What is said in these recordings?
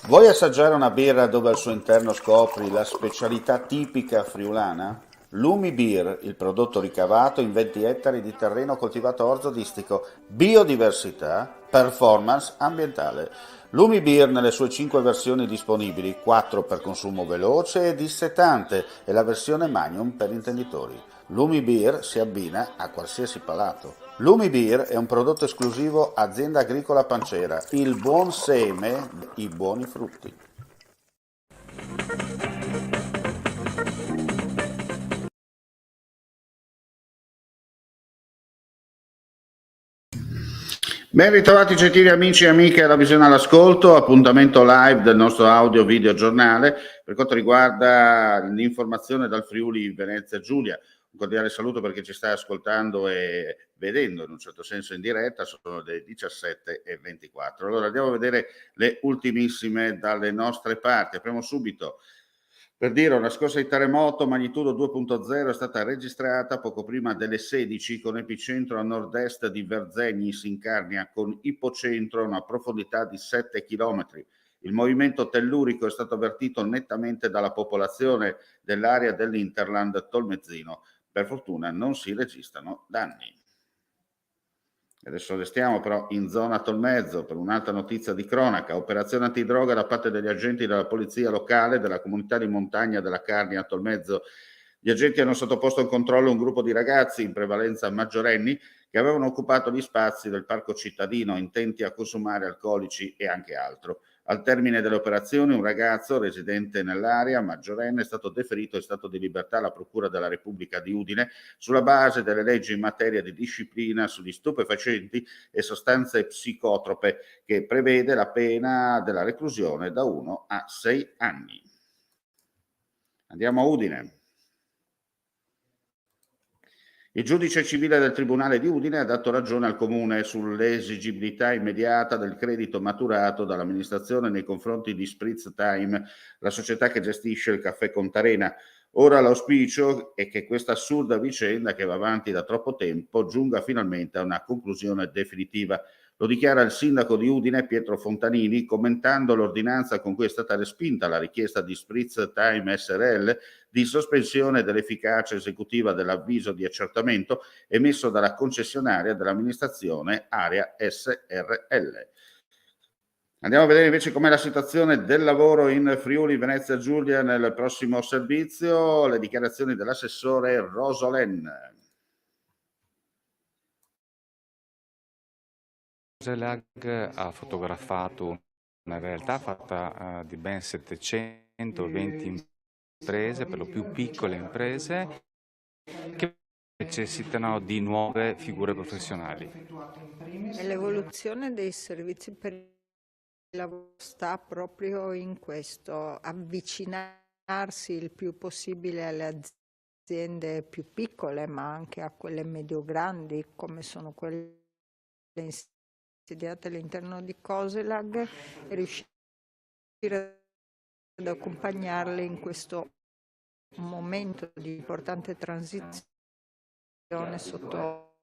Vuoi assaggiare una birra dove al suo interno scopri la specialità tipica friulana? Lumi Beer, il prodotto ricavato in 20 ettari di terreno coltivato orzodistico, biodiversità, performance ambientale. Lumi Beer nelle sue 5 versioni disponibili, 4 per consumo veloce e dissetante e la versione Magnum per intenditori. Lumi Beer si abbina a qualsiasi palato. Lumi Beer è un prodotto esclusivo Azienda Agricola Pancera, il buon seme, i buoni frutti. Ben ritrovati gentili amici e amiche alla visione all'ascolto, appuntamento live del nostro audio video giornale per quanto riguarda l'informazione dal Friuli Venezia Giulia. Un cordiale saluto per chi ci sta ascoltando e vedendo in un certo senso in diretta, sono le 17:24. Allora andiamo a vedere le ultimissime dalle nostre parti. Apriamo subito. Per dire, una scossa di terremoto magnitudo 2.0 è stata registrata poco prima delle 16 con epicentro a nord-est di Verzegnis in Carnia con ipocentro a una profondità di 7 km. Il movimento tellurico è stato avvertito nettamente dalla popolazione dell'area dell'Interland Tolmezzino. Per fortuna non si registrano danni. Adesso restiamo però in zona Tolmezzo per un'altra notizia di cronaca. Operazione antidroga da parte degli agenti della polizia locale della comunità di montagna della Carnia a Tolmezzo. Gli agenti hanno sottoposto a controllo un gruppo di ragazzi, in prevalenza maggiorenni, che avevano occupato gli spazi del parco cittadino intenti a consumare alcolici e anche altro. Al termine delle operazioni un ragazzo residente nell'area, maggiorenne, è stato deferito in stato di libertà alla Procura della Repubblica di Udine sulla base delle leggi in materia di disciplina sugli stupefacenti e sostanze psicotrope, che prevede la pena della reclusione da 1 a 6 anni. Andiamo a Udine. Il giudice civile del Tribunale di Udine ha dato ragione al Comune sull'esigibilità immediata del credito maturato dall'amministrazione nei confronti di Spritz Time, la società che gestisce il caffè Contarena. Ora l'auspicio è che questa assurda vicenda, che va avanti da troppo tempo, giunga finalmente a una conclusione definitiva. Lo dichiara il sindaco di Udine, Pietro Fontanini, commentando l'ordinanza con cui è stata respinta la richiesta di Spritz Time SRL di sospensione dell'efficacia esecutiva dell'avviso di accertamento emesso dalla concessionaria dell'amministrazione Area SRL. Andiamo a vedere invece com'è la situazione del lavoro in Friuli Venezia Giulia nel prossimo servizio, le dichiarazioni dell'assessore Rosolen. Roselag ha fotografato una realtà fatta di ben 720 imprese, per lo più piccole imprese, che necessitano di nuove figure professionali. E l'evoluzione dei servizi per il lavoro sta proprio in questo, avvicinarsi il più possibile alle aziende più piccole, ma anche a quelle medio-grandi, come sono quelle insediate all'interno di Coselag, e riuscire ad accompagnarle in questo momento di importante transizione sotto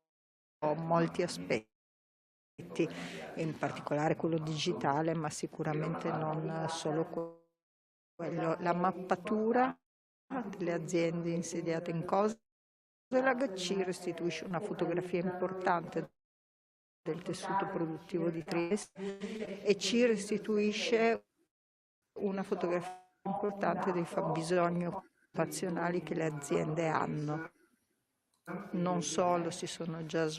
molti aspetti, in particolare quello digitale, ma sicuramente non solo quello. La mappatura delle aziende insediate in Coselag ci restituisce una fotografia importante del tessuto produttivo di Trieste e ci restituisce una fotografia importante dei fabbisogni occupazionali che le aziende hanno. Non solo si sono già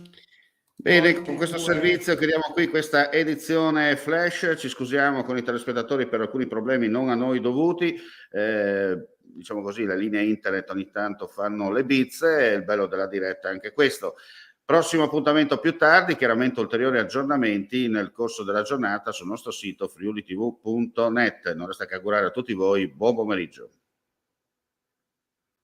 Bene, con questo servizio chiudiamo qui questa edizione flash. Ci scusiamo con i telespettatori per alcuni problemi non a noi dovuti. Diciamo così, le linee internet ogni tanto fanno le bizze, e il bello della diretta è anche questo. Prossimo appuntamento più tardi, chiaramente ulteriori aggiornamenti nel corso della giornata sul nostro sito friulitv.net. Non resta che augurare a tutti voi buon pomeriggio.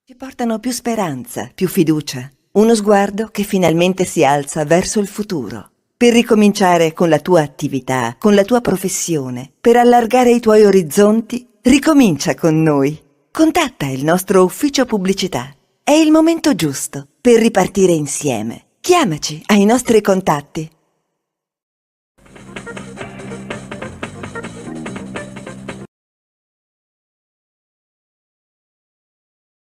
Ci portano più speranza, più fiducia, uno sguardo che finalmente si alza verso il futuro. Per ricominciare con la tua attività, con la tua professione, per allargare i tuoi orizzonti, ricomincia con noi. Contatta il nostro ufficio pubblicità. È il momento giusto per ripartire insieme. Chiamaci ai nostri contatti